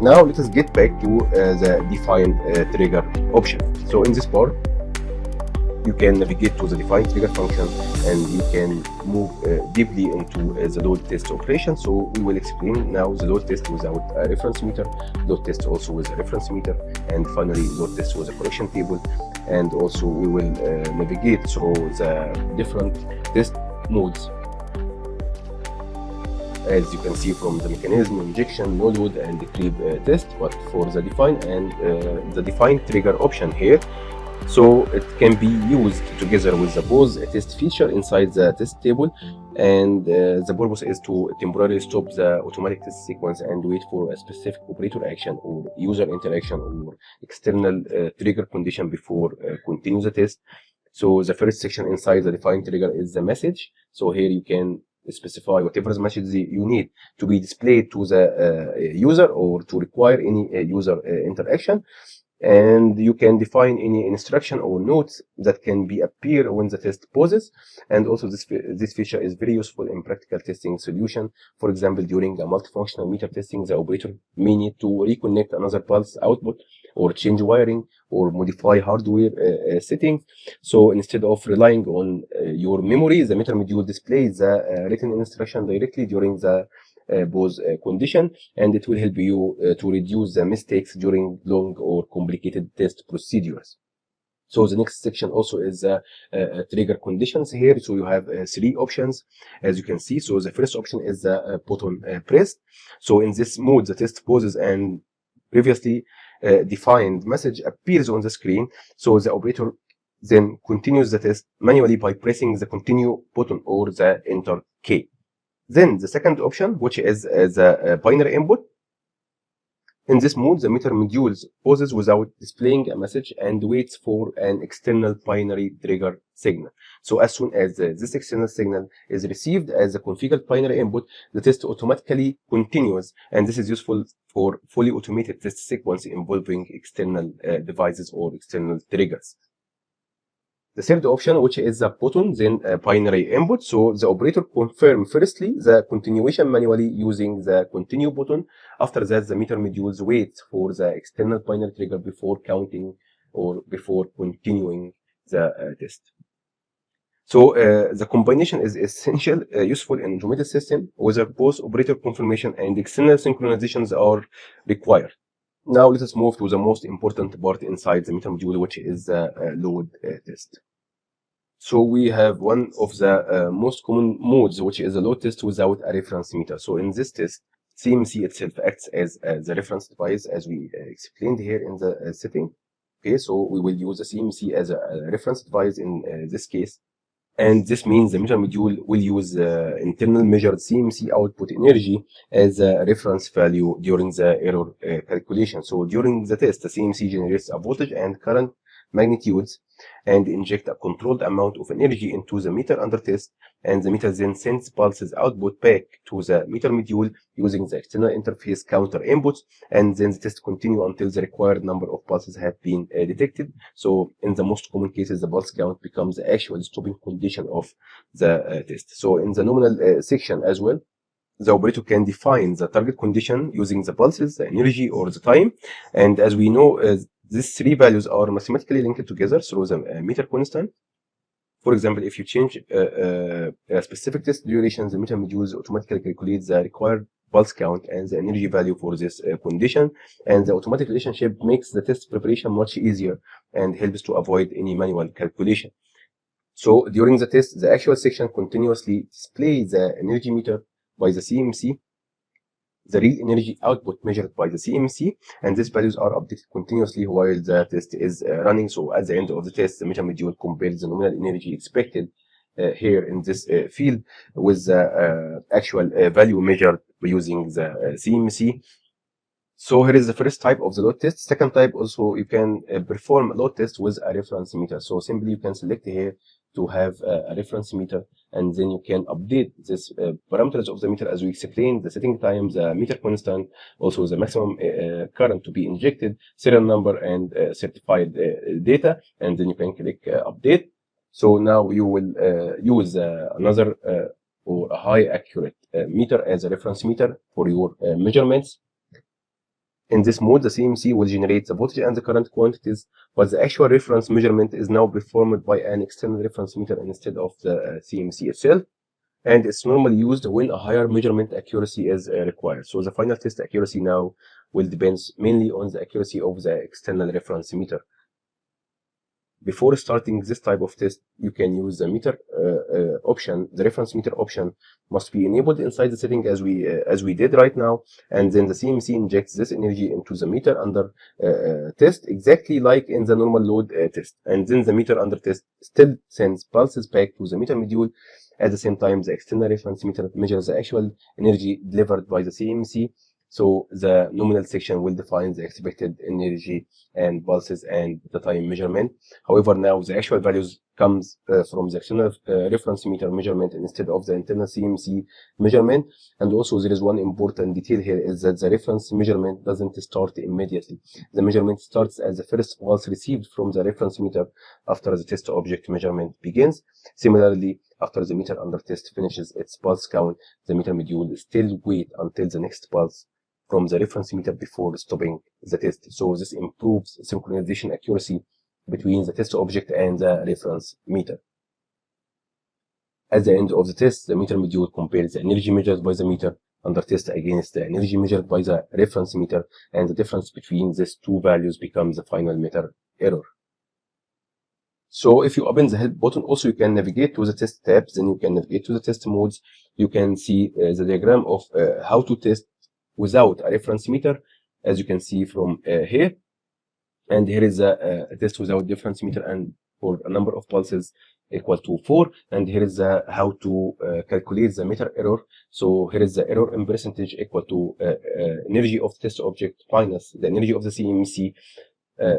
Now let us get back to the define trigger option. So in this part, you can navigate to the define trigger function and you can move deeply into the load test operation. So we will explain now the load test without a reference meter, load test also with a reference meter, and finally load test with a correction table. And also we will navigate through the different test modes, as you can see from the mechanism, injection, no load, and the creep test. But for the define and the define trigger option here, so it can be used together with the pause test feature inside the test table, and the purpose is to temporarily stop the automatic test sequence and wait for a specific operator action or user interaction or external trigger condition before continue the test. So the first section inside the define trigger is the message. So here you can specify whatever the message you need to be displayed to the user or to require any user interaction. And you can define any instruction or notes that can be appear when the test pauses. And also this feature is very useful in practical testing solution. For example, during a multifunctional meter testing, the operator may need to reconnect another pulse output or change wiring or modify hardware settings. So instead of relying on your memory, the meter module displays the written instruction directly during the pause condition, and it will help you to reduce the mistakes during long or complicated test procedures. So the next section also is trigger conditions here. So you have three options, as you can see. So the first option is the button pressed. So in this mode, the test pauses and previously defined message appears on the screen. So the operator then continues the test manually by pressing the continue button or the enter key. Then the second option, which is the binary input. In this mode, the meter module pauses without displaying a message and waits for an external binary trigger signal. So as soon as this external signal is received as a configured binary input, the test automatically continues, and this is useful for fully automated test sequence involving external devices or external triggers. The third option, which is the button, then a binary input. So the operator confirms firstly the continuation manually using the continue button. After that, the meter modules wait for the external binary trigger before counting or before continuing the test. So the combination is essential, useful in automated system, whether both operator confirmation and external synchronizations are required. Now let us move to the most important part inside the meter module, which is the load test. So we have one of the most common modes, which is a load test without a reference meter. So in this test, CMC itself acts as the reference device, as we explained here in the setting. Okay, so we will use the CMC as a reference device in this case. And this means the meter module will use internal measured CMC output energy as a reference value during the error calculation. So during the test, the CMC generates a voltage and current magnitudes and inject a controlled amount of energy into the meter under test, and the meter then sends pulses output back to the meter module using the external interface counter inputs, and then the test continue until the required number of pulses have been detected. So in the most common cases, the pulse count becomes the actual stopping condition of the test. So in the nominal section as well, the operator can define the target condition using the pulses, the energy, or the time. And as we know, these three values are mathematically linked together through the meter constant. For example, if you change a specific test duration, the meter modules automatically calculates the required pulse count and the energy value for this condition. And the automatic relationship makes the test preparation much easier and helps to avoid any manual calculation. So during the test, the actual section continuously displays the energy meter by the CMC, the real energy output measured by the CMC, and these values are updated continuously while the test is running. So at the end of the test, the meter module compares the nominal energy expected here in this field with the actual value measured using the CMC. So here is the first type of the load test. Second type, also you can perform a load test with a reference meter. So simply you can select here to have a reference meter, and then you can update this parameters of the meter as we explained: the setting time, the meter constant, also the maximum current to be injected, serial number, and certified data, and then you can click update. So now you will use another or a high accurate meter as a reference meter for your measurements. In this mode, the CMC will generate the voltage and the current quantities, but the actual reference measurement is now performed by an external reference meter instead of the CMC itself. And it's normally used when a higher measurement accuracy is required. So the final test accuracy now will depend mainly on the accuracy of the external reference meter. Before starting this type of test, you can use the meter option. The reference meter option must be enabled inside the setting as we did right now, and then the CMC injects this energy into the meter under test, exactly like in the normal load test. And then the meter under test still sends pulses back to the meter module. At the same time, the external reference meter measures the actual energy delivered by the CMC. So the nominal section will define the expected energy and pulses and the time measurement. However, now the actual values comes from the external reference meter measurement instead of the internal CMC measurement. And also there is one important detail here, is that the reference measurement doesn't start immediately. The measurement starts as the first pulse received from the reference meter after the test object measurement begins. Similarly, after the meter under test finishes its pulse count, the meter module still wait until the next pulse from the reference meter before stopping the test. So this improves synchronization accuracy between the test object and the reference meter. At the end of the test, the meter module compares the energy measured by the meter under test against the energy measured by the reference meter, and the difference between these two values becomes the final meter error. So if you open the help button, also you can navigate to the test tabs, then you can navigate to the test modes. You can see the diagram of how to test without a reference meter, as you can see from here. And here is a test without reference meter, and for a number of pulses equal to 4. And here is how to calculate the meter error. So here is the error in percentage equal to energy of the test object minus the energy of the CMC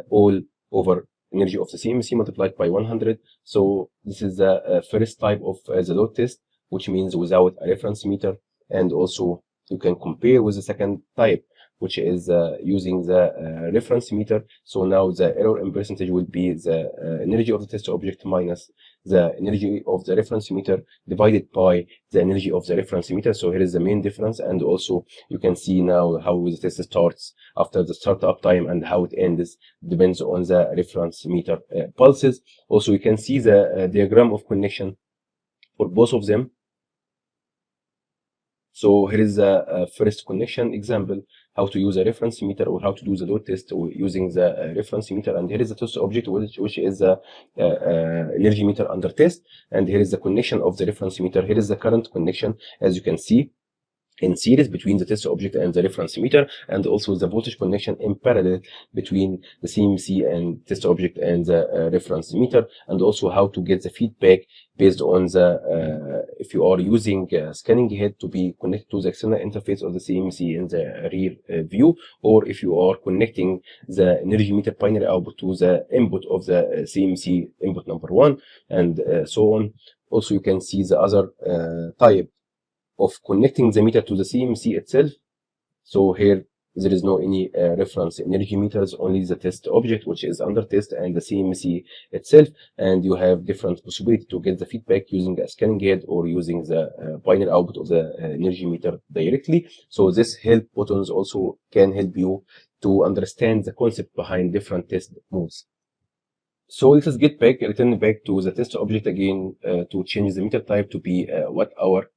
all over energy of the CMC multiplied by 100. So this is the first type of the load test, which means without a reference meter. And also you can compare with the second type, which is using the reference meter. So now the error in percentage will be the energy of the test object minus the energy of the reference meter divided by the energy of the reference meter. So here is the main difference. And also you can see now how the test starts after the startup time, and how it ends depends on the reference meter pulses. Also you can see the diagram of connection for both of them. So here is the first connection example, how to use a reference meter, or how to do the load test using the reference meter. And here is the test object, which is the energy meter under test. And here is the connection of the reference meter. Here is the current connection, as you can see, in series between the test object and the reference meter, and also the voltage connection in parallel between the CMC and test object and the reference meter. And also how to get the feedback based on the if you are using scanning head to be connected to the external interface of the CMC in the rear view, or if you are connecting the energy meter binary output to the input of the CMC input number 1, and so on. Also you can see the other type of connecting the meter to the CMC itself. So here there is no any reference energy meters, only the test object, which is under test, and the CMC itself. And you have different possibility to get the feedback using a scanning head or using the binary output of the energy meter directly. So this help buttons also can help you to understand the concept behind different test modes. So let us return back to the test object again to change the meter type to be watt-hour,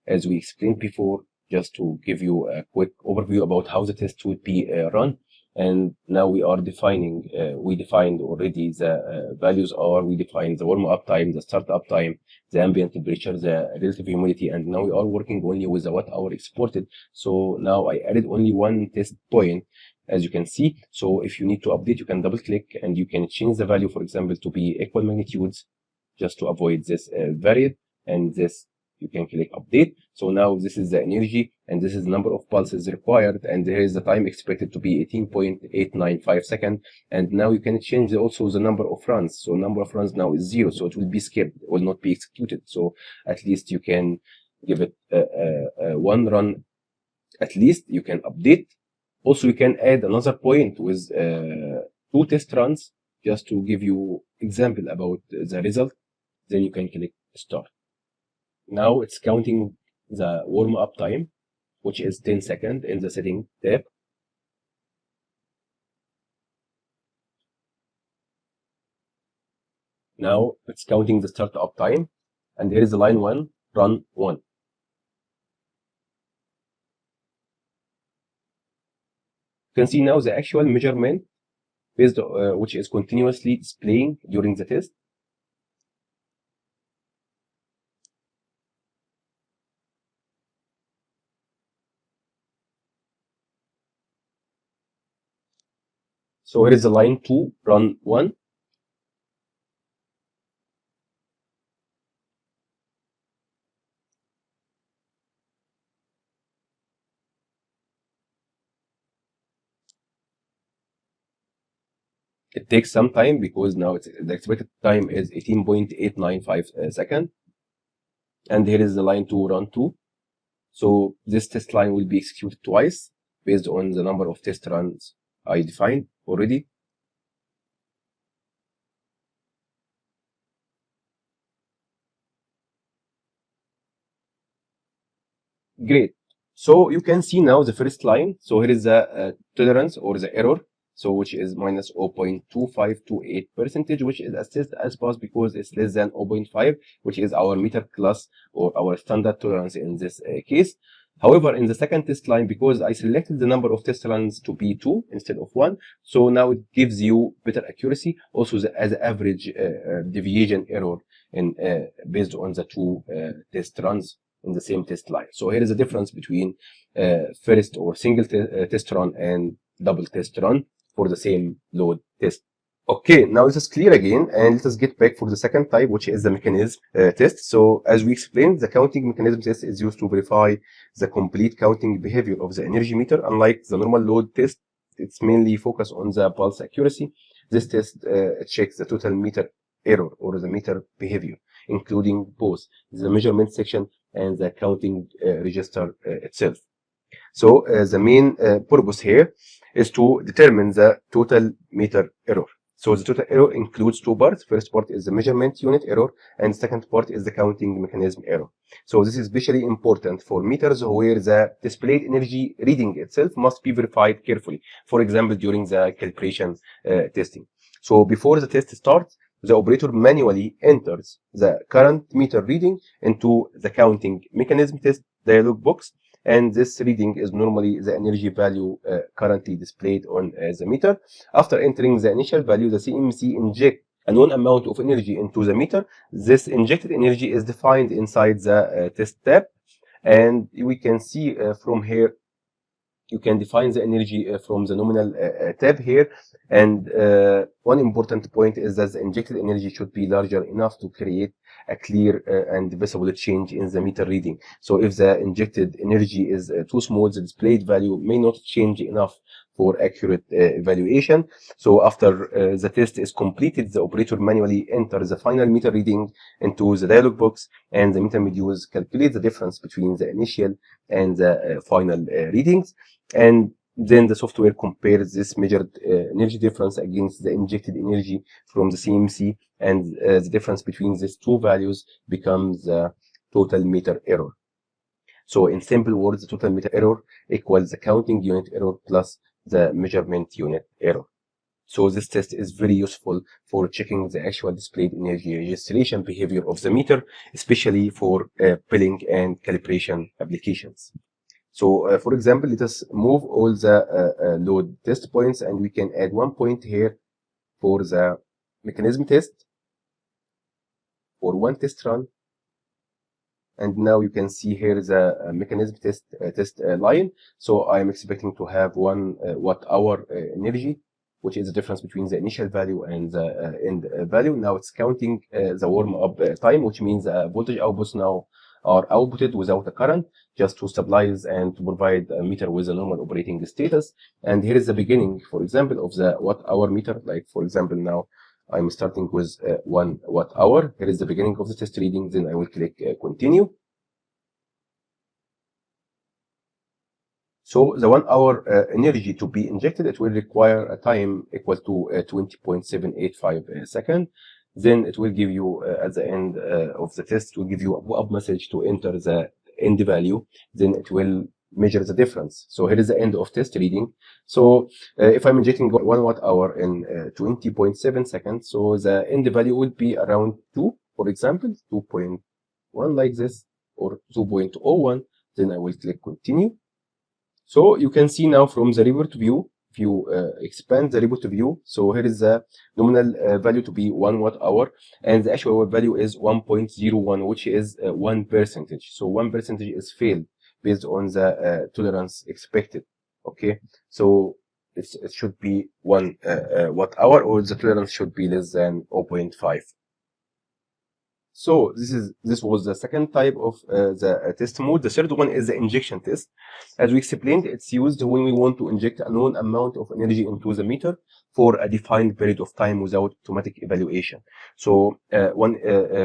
as we explained before, just to give you a quick overview about how the test would be run. And now we are defining, we defined already the values are, we defined the warm-up time, the start-up time, the ambient temperature, the relative humidity, and now we are working only with the watt-hour exported. So now I added only one test point, as you can see. So if you need to update, you can double-click and you can change the value, for example, to be equal magnitudes, just to avoid this variant, and this you can click update. So now this is the energy, and this is the number of pulses required, and here is the time expected to be 18.895 seconds. And now you can change also the number of runs. So number of runs now is 0, so it will be skipped, it will not be executed. So at least you can give it one run, at least you can update. Also you can add another point with 2 test runs, just to give you example about the result. Then you can click start. Now it's counting the warm-up time, which is 10 seconds in the setting tab. Now it's counting the startup time, and here is the line 1, run 1. You can see now the actual measurement based which is continuously displaying during the test. So here is the line 2, run 1. It takes some time because now the expected time is 18.895 seconds. And here is the line 2, run 2. So this test line will be executed twice based on the number of test runs I defined already. Great. So you can see now the first line. So here is the tolerance or the error. So which is minus 0.2528%, which is assessed as pass because it's less than 0.5, which is our meter class or our standard tolerance in this case. However, in the second test line, because I selected the number of test runs to be 2 instead of 1, so now it gives you better accuracy. Also, as average deviation error in based on the 2 test runs in the same test line. So here is a difference between first or single test run and double test run for the same load test. Okay, now this is clear again, and let us get back for the second type, which is the mechanism test. So as we explained, the counting mechanism test is used to verify the complete counting behavior of the energy meter. Unlike the normal load test, it's mainly focused on the pulse accuracy. This test checks the total meter error or the meter behavior, including both the measurement section and the counting register itself. So the main purpose here is to determine the total meter error. So the total error includes 2 parts. First part is the measurement unit error, and second part is the counting mechanism error. So this is especially important for meters where the displayed energy reading itself must be verified carefully. For example, during the calibration testing. So before the test starts, the operator manually enters the current meter reading into the counting mechanism test dialog box, and this reading is normally the energy value currently displayed on the meter. After entering the initial value, the CMC injects a known amount of energy into the meter. This injected energy is defined inside the test tab, and we can see from here you can define the energy from the nominal tab here. And one important point is that the injected energy should be larger enough to create a clear and visible change in the meter reading. So if the injected energy is too small, the displayed value may not change enough for accurate evaluation. So after the test is completed, the operator manually enters the final meter reading into the dialog box, and the meter modules calculate the difference between the initial and the final readings. And then the software compares this measured energy difference against the injected energy from the CMC, and the difference between these two values becomes the total meter error. So in simple words, the total meter error equals the counting unit error plus the measurement unit error. So this test is very useful for checking the actual displayed energy registration behavior of the meter, especially for billing and calibration applications. So for example, let us move all the load test points, and we can add 1 point here for the mechanism test for 1 test run. And now you can see here the mechanism test line. So I'm expecting to have 1 watt-hour energy, which is the difference between the initial value and the end value. Now it's counting the warm-up time, which means voltage outputs now are outputted without a current, just to stabilize and to provide a meter with a normal operating status. And here is the beginning, for example, of the watt-hour meter. Like, for example, now I'm starting with 1 watt-hour. Here is the beginning of the test reading. Then I will click continue. So the 1 hour energy to be injected, it will require a time equal to 20.785 seconds. Then it will give you at the end of the test, will give you a pop-up message to enter the end value. Then it will measure the difference. So here is the end of test reading. So if I'm injecting 1 watt hour in 20.7 seconds, so the end value will be around 2, for example, 2.1 like this, or 2.01. Then I will click continue. So you can see now from the report view, if you expand the report view, so here is the nominal value to be 1 watt hour, and the actual value is 1.01, which is 1%. So 1% is failed based on the tolerance expected. Okay, so it should be 1 watt hour, or the tolerance should be less than 0.5. So this was the second type of the test mode. The third one is the injection test. As we explained, it's used when we want to inject a known amount of energy into the meter for a defined period of time without automatic evaluation. So one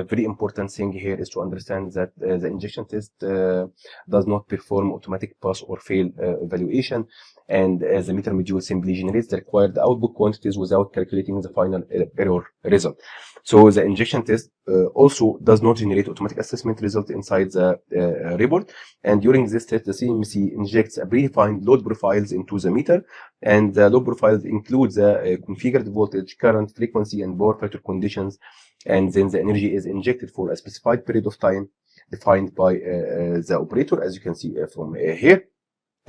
very important thing here is to understand that the injection test does not perform automatic pass or fail evaluation, and the meter module simply generates the required output quantities without calculating the final error result. So the injection test also does not generate automatic assessment result inside the report. And during this test, the CMC injects a predefined load profiles into the meter, and the load profiles include the configured voltage, current, frequency, and power factor conditions. And then the energy is injected for a specified period of time defined by the operator, as you can see from here.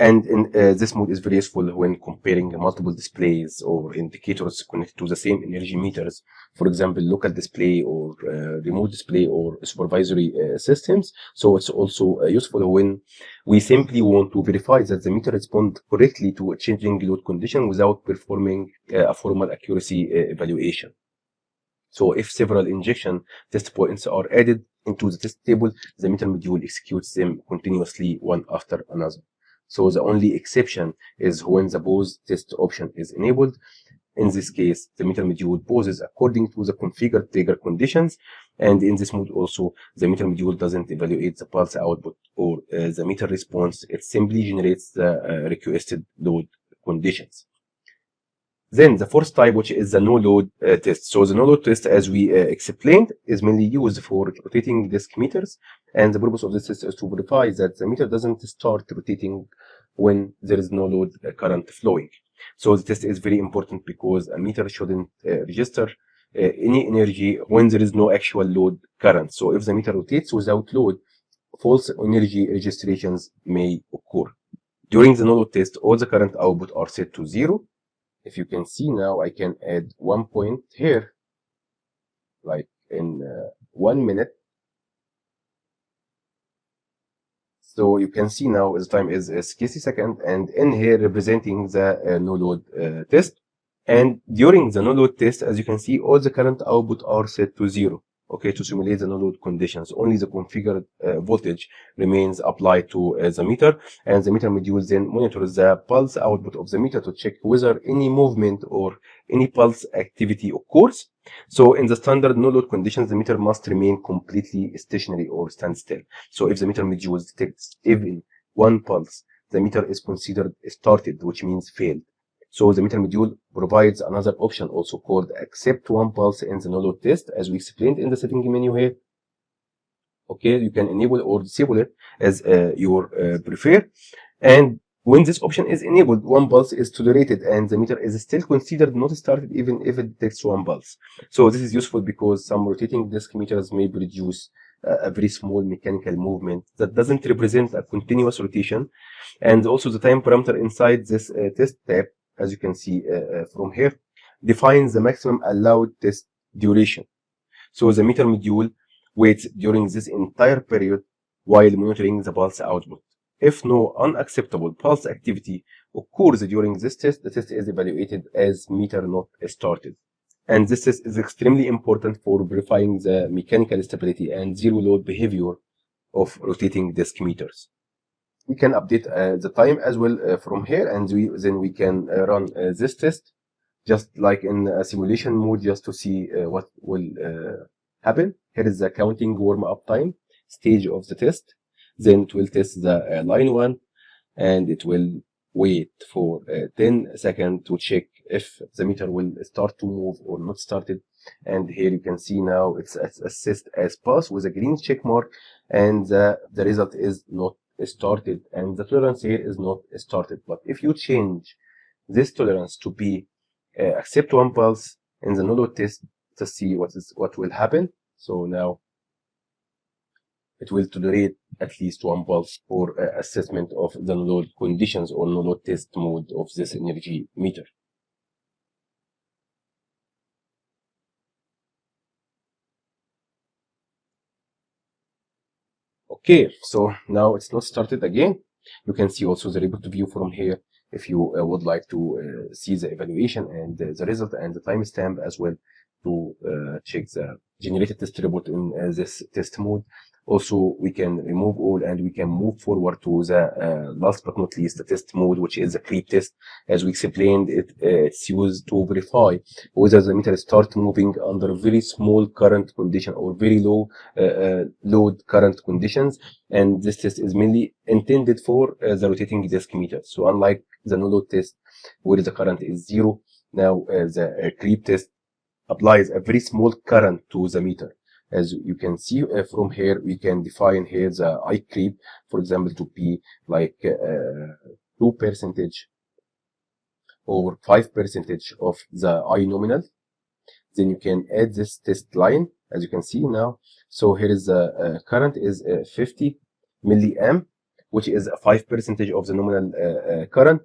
And in, this mode is very useful when comparing multiple displays or indicators connected to the same energy meters, for example, local display or remote display or supervisory systems. So it's also useful when we simply want to verify that the meter responds correctly to a changing load condition without performing a formal accuracy evaluation. So if several injection test points are added into the test table, the meter module executes them continuously one after another. So the only exception is when the pause test option is enabled. In this case, the meter module pauses according to the configured trigger conditions. And in this mode also, the meter module doesn't evaluate the pulse output or the meter response. It simply generates the requested load conditions. Then the fourth type, which is the no-load test. So the no-load test, as we explained, is mainly used for rotating disk meters. And the purpose of this test is to verify that the meter doesn't start rotating when there is no load current flowing. So the test is very important because a meter shouldn't register any energy when there is no actual load current. So if the meter rotates without load, false energy registrations may occur. During the no-load test, all the current output are set to 0. If you can see now, I can add 1 point here, like in 1 minute. So you can see now the time is 60 seconds, and in here representing the no load test. And during the no load test, as you can see, all the current output are set to 0. Okay, to simulate the no load conditions. Only the configured voltage remains applied to the meter, and the meter module then monitors the pulse output of the meter to check whether any movement or any pulse activity occurs. So in the standard no load conditions, the meter must remain completely stationary or stand still. So if the meter module detects even one pulse, the meter is considered started, which means failed. So the meter module provides another option also called accept one pulse in the no load test, as we explained in the setting menu here. Okay, you can enable or disable it as you prefer. And when this option is enabled, one pulse is tolerated and the meter is still considered not started even if it detects one pulse. So this is useful because some rotating disk meters may produce a very small mechanical movement that doesn't represent a continuous rotation. And also the time parameter inside this test tab, as you can see from here, defines the maximum allowed test duration. So the meter module waits during this entire period while monitoring the pulse output. If no unacceptable pulse activity occurs during this test, the test is evaluated as meter not started. And this test is extremely important for verifying the mechanical stability and zero load behavior of rotating disk meters. We can update the time as well from here, and then we can run this test just like in a simulation mode, just to see what will happen. Here is the counting warm-up time stage of the test. Then it will test the line 1, and it will wait for 10 seconds to check if the meter will start to move or not started. And here you can see now it's assessed as pass with a green check mark, and the result is not started and the tolerance here is not started. But if you change this tolerance to be accept one pulse in the no-load test to see what will happen. So now it will tolerate at least one pulse for assessment of the no-load conditions or no-load test mode of this energy meter. Okay, so now it's not started again. You can see also the report view from here if you would like to see the evaluation and the result and the timestamp as well to check the generated test report in this test mode. Also, we can remove all and we can move forward to the last but not least, the test mode, which is the creep test. As we explained, it's used to verify whether the meter starts moving under very small current condition or very low load current conditions. And this test is mainly intended for the rotating disk meter. So unlike the no load test where the current is zero, now the creep test applies a very small current to the meter. As you can see from here, we can define here the I creep, for example, to be like 2% or 5% of the I nominal. Then you can add this test line, as you can see now. So here is the current is 50 milliamp, which is 5% of the nominal current.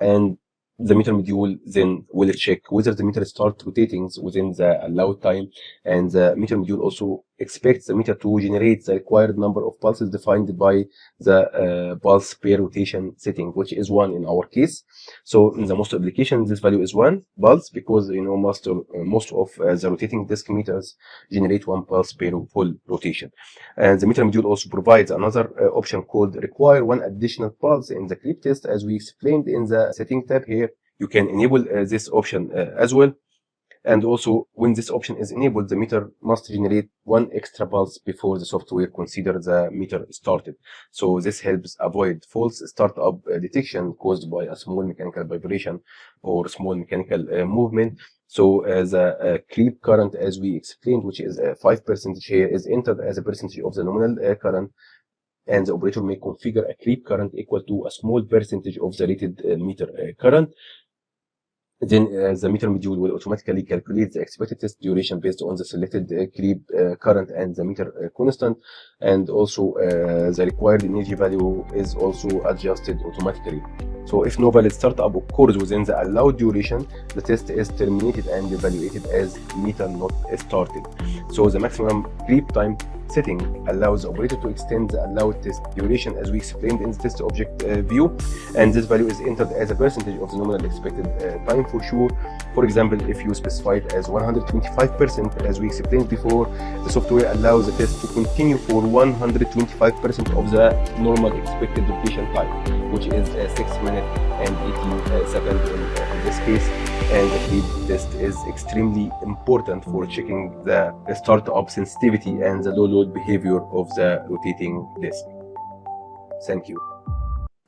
And the meter module then will check whether the meter starts rotating within the allowed time, and the meter module also expects the meter to generate the required number of pulses defined by the pulse per rotation setting, which is 1 in our case. So in the most applications, this value is 1 pulse because most of the rotating disk meters generate 1 pulse per full rotation. And the meter module also provides another option called require 1 additional pulse in the creep test, as we explained in the setting tab here. You can enable this option as well. And also, when this option is enabled, the meter must generate 1 extra pulse before the software considers the meter started. So this helps avoid false startup detection caused by a small mechanical vibration or small mechanical movement. So the creep current, as we explained, which is 5% here, is entered as a percentage of the nominal current. And the operator may configure a creep current equal to a small percentage of the rated meter current. Then the meter module will automatically calculate the expected test duration based on the selected creep current and the meter constant. And also the required energy value is also adjusted automatically. So if no valid startup occurs within the allowed duration, the test is terminated and evaluated as meter not started. So the maximum creep time setting allows the operator to extend the allowed test duration, as we explained in the test object view, and this value is entered as a percentage of the nominal expected time for sure. For example, if you specify it as 125%, as we explained before, the software allows the test to continue for 125% of the normal expected rotation time, which is 6 minutes and 18 seconds in this case. And the creep test is extremely important for checking the startup sensitivity and the low load behavior of the rotating disk. Thank you.